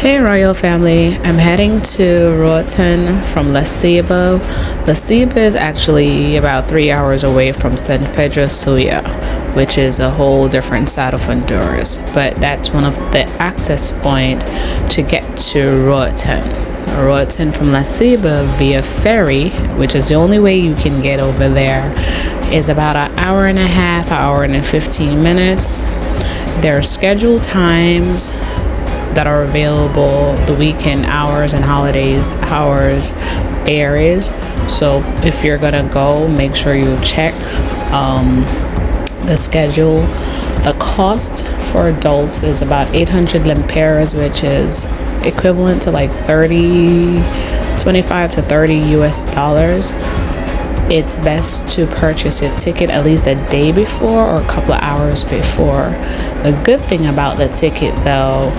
Hey Royal family, I'm heading to Roatan from La Ceiba. La Ceiba is actually about 3 hours away from San Pedro Sula, which is a whole different side of Honduras, but that's one of the access point to get to Roatan. Roatan from La Ceiba via ferry, which is the only way you can get over there, is about an hour and a half, hour and 15 minutes. There are scheduled times that are available. The weekend hours and holidays hours varies, so if you're gonna go, make sure you check the schedule. The cost for adults is about 800 lempiras, which is equivalent to like 25 to 30 US dollars. It's best to purchase your ticket at least a day before or a couple of hours before. The good thing about the ticket though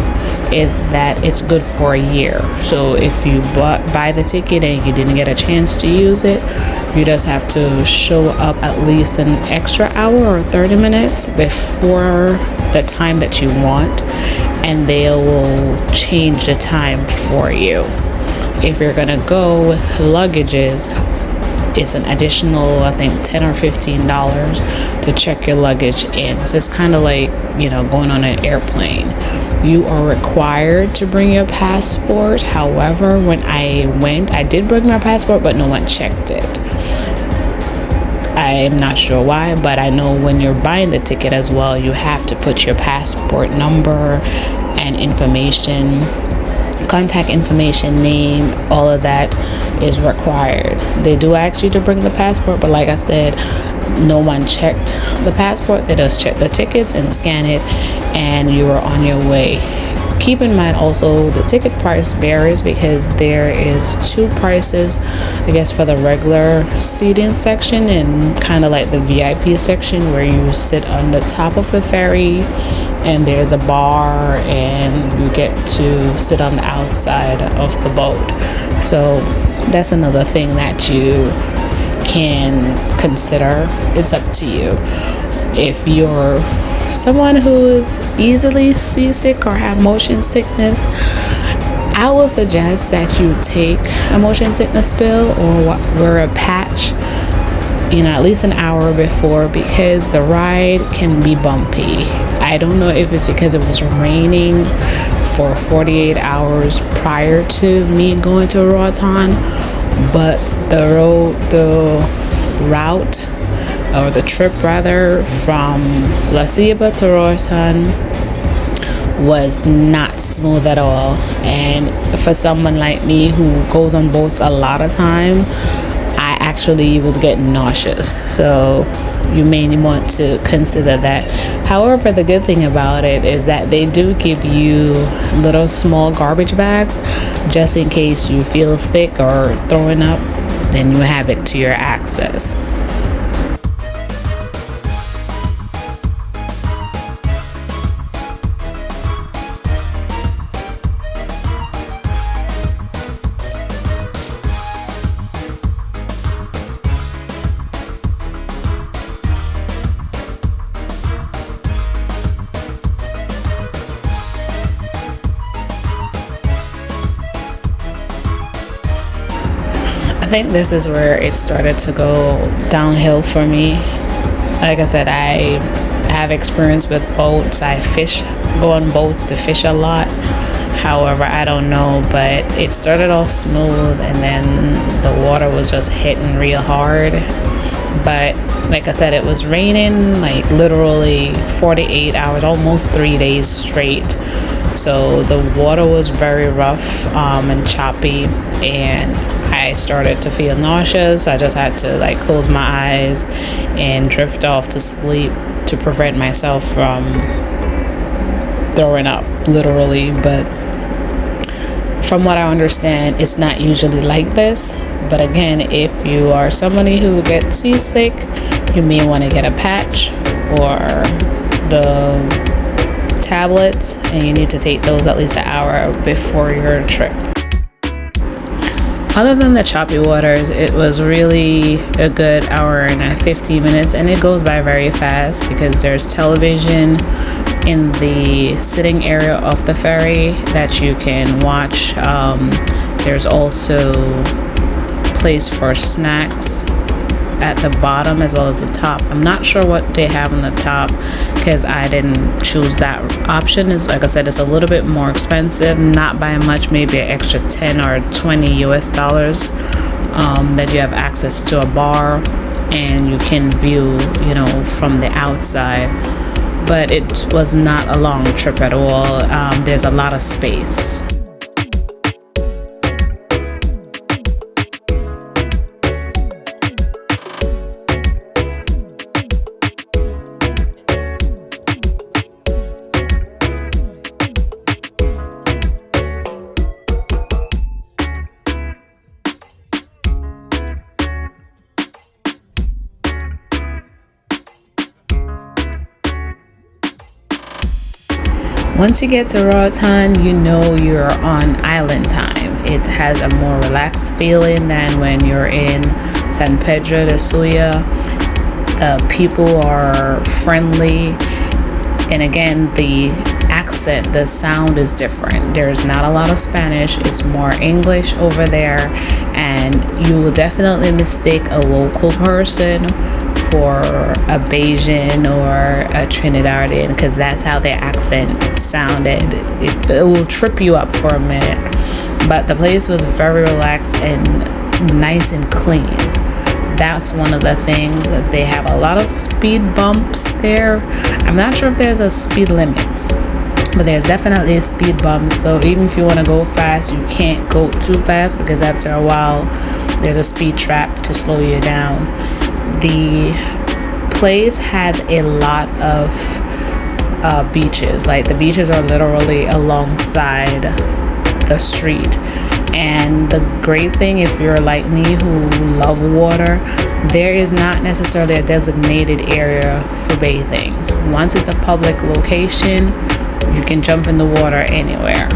is that it's good for a year. So if you buy the ticket and you didn't get a chance to use it, you just have to show up at least an extra hour or 30 minutes before the time that you want, and they will change the time for you. If you're gonna go with luggages, it's an additional, I think, $10 or $15 to check your luggage in. So it's kind of like, going on an airplane. You are required to bring your passport. However, when I went, I did bring my passport, but no one checked it. I'm not sure why, but I know when you're buying the ticket as well, you have to put your passport number and information, contact information, name, all of that is required. They do ask you to bring the passport, but like I said, no one checked the passport. They just check the tickets and scan it, and you are on your way. Keep in mind also the ticket price varies because there is two prices, I guess, for the regular seating section and kind of like the VIP section where you sit on the top of the ferry and there's a bar and you get to sit on the outside of the boat. So that's another thing that you can consider. It's up to you. If you're someone who is easily seasick or have motion sickness, I will suggest that you take a motion sickness pill or wear a patch, at least an hour before, because the ride can be bumpy. I don't know if it's because it was raining for 48 hours prior to me going to Roatan, but the route, or the trip rather, from La Ceiba to Roatan was not smooth at all. And for someone like me who goes on boats a lot of time, I actually was getting nauseous. So you may want to consider that. However, the good thing about it is that they do give you little small garbage bags just in case you feel sick or throwing up, then you have it to your access. I think this is where it started to go downhill for me. Like I said, I have experience with boats. I go on boats to fish a lot. However, I don't know, but it started off smooth and then the water was just hitting real hard. But like I said, it was raining like literally 48 hours, almost 3 days straight. So the water was very rough and choppy, and I started to feel nauseous. I just had to close my eyes and drift off to sleep to prevent myself from throwing up, literally. But from what I understand, it's not usually like this. But again, if you are somebody who gets seasick, you may want to get a patch or the tablets, and you need to take those at least an hour before your trip. Other than the choppy waters, it was really a good hour and 15 minutes, and it goes by very fast because there's television in the sitting area of the ferry that you can watch. There's also place for snacks at the bottom as well as the top. I'm not sure what they have on the top because I didn't choose that option. Is like I said, it's a little bit more expensive, not by much, maybe an extra 10 or 20 US dollars. That you have access to a bar and you can view, from the outside. But it was not a long trip at all. There's a lot of space. Once you get to Roatan, you're on island time. It has a more relaxed feeling than when you're in San Pedro de Suya. The people are friendly, and again, the accent, the sound is different. There's not a lot of Spanish, it's more English over there, and you will definitely mistake a local person for a Bayesian or a Trinidadian because that's how their accent sounded. It will trip you up for a minute. But the place was very relaxed and nice and clean. That's one of the things. They have a lot of speed bumps there. I'm not sure if there's a speed limit, but there's definitely a speed bump. So even if you want to go fast, you can't go too fast because after a while there's a speed trap to slow you down. The place has a lot of beaches. Like the beaches are literally alongside the street. And the great thing, if you're like me who love water, there is not necessarily a designated area for bathing. Once it's a public location, you can jump in the water anywhere.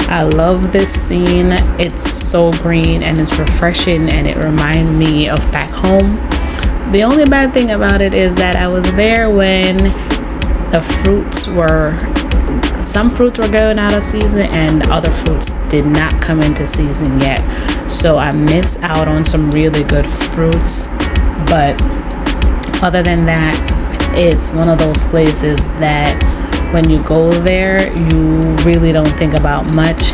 I love this scene. It's so green and it's refreshing and it reminds me of back home. The only bad thing about it is that I was there when some fruits were going out of season and other fruits did not come into season yet. So I missed out on some really good fruits. But other than that, it's one of those places that when you go there, you really don't think about much.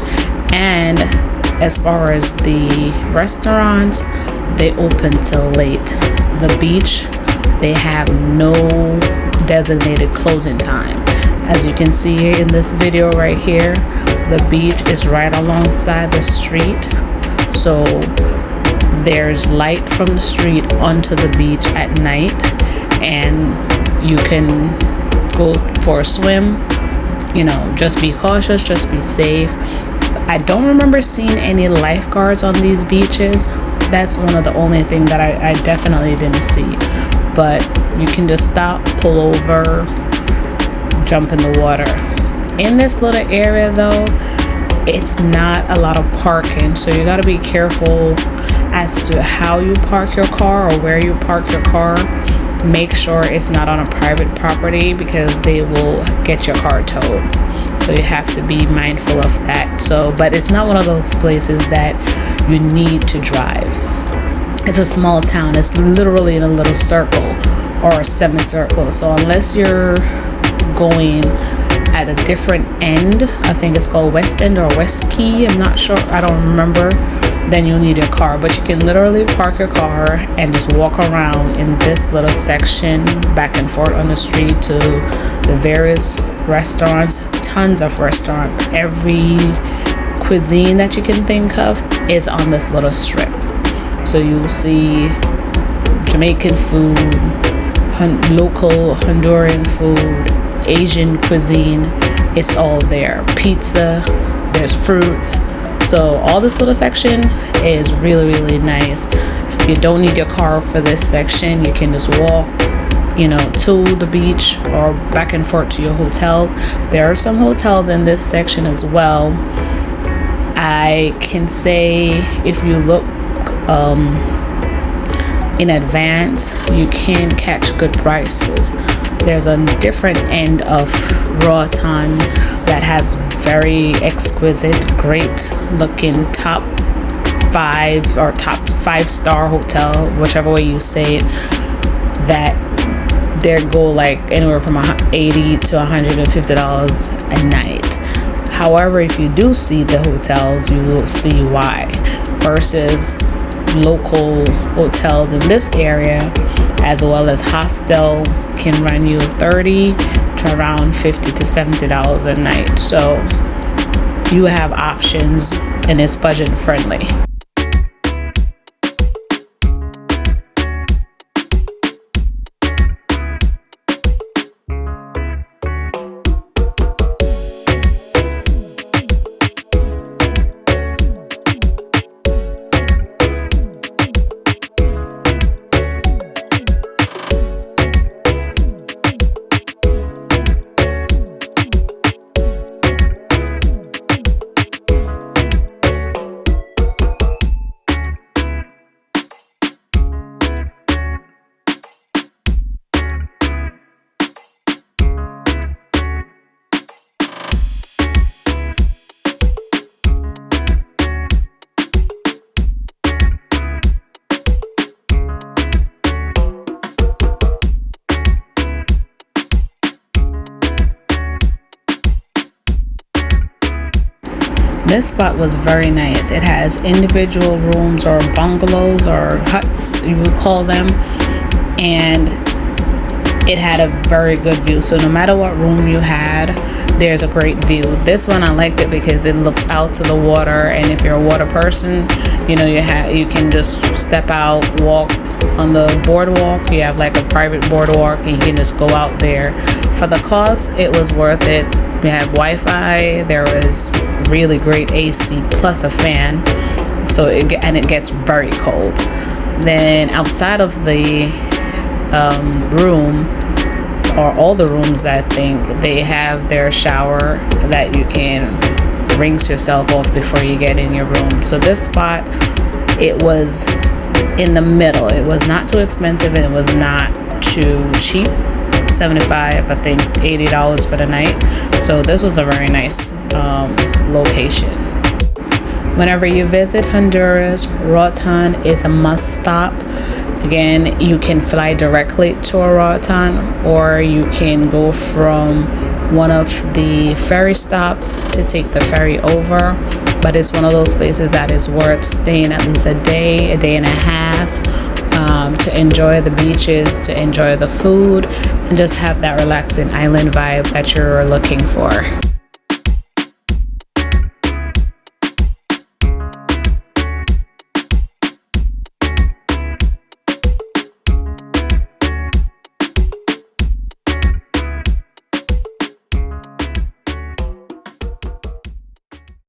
And as far as the restaurants, they open till late. The beach, they have no designated closing time. As you can see in this video right here, the beach is right alongside the street. So there's light from the street onto the beach at night, and you can go for a swim. Just be cautious, just be safe. I don't remember seeing any lifeguards on these beaches. That's one of the only things that I definitely didn't see. But you can just stop, pull over, jump in the water. In this little area though, it's not a lot of parking, so you got to be careful as to how you park your car or where you park your car. Make sure it's not on a private property because they will get your car towed. So you have to be mindful of that. But it's not one of those places that you need to drive. It's a small town. It's literally in a little circle or a semicircle. So unless you're going at a different end, I think it's called West End or West Key, I'm not sure, I don't remember, then you'll need your car. But you can literally park your car and just walk around in this little section back and forth on the street to the various restaurants. Tons of restaurants. Every cuisine that you can think of is on this little strip. So you'll see Jamaican food, local Honduran food, Asian cuisine, it's all there. Pizza, there's fruits. So all this little section is really, really nice. If you don't need your car for this section, you can just walk, to the beach or back and forth to your hotels. There are some hotels in this section as well. I can say if you look in advance, you can catch good prices. There's a different end of Roatan that has very exquisite, great looking top 5 or top 5-star hotel, whichever way you say it, that they go like anywhere from $80 to $150 a night. However, if you do see the hotels, you will see why, versus local hotels in this area, as well as hostel, can run you $30 to around $50 to $70 a night. So you have options, and it's budget friendly. This spot was very nice. It has individual rooms or bungalows or huts, you would call them, and it had a very good view. So no matter what room you had, there's a great view. This one, I liked it because it looks out to the water, and if you're a water person, you can just step out, walk on the boardwalk. You have like a private boardwalk, and you can just go out there. For the cost, it was worth it. We had Wi-Fi. There was really great AC plus a fan, so it gets very cold. Then outside of the room, or all the rooms, I think they have their shower that you can rinse yourself off before you get in your room. So this spot, it was in the middle. It was not too expensive and it was not too cheap. $75, I think $80 for the night. So this was a very nice location. Whenever you visit Honduras, Roatan is a must stop. Again, you can fly directly to Roatan, or you can go from one of the ferry stops to take the ferry over. But it's one of those places that is worth staying at least a day and a half, to enjoy the beaches, to enjoy the food, and just have that relaxing island vibe that you're looking for.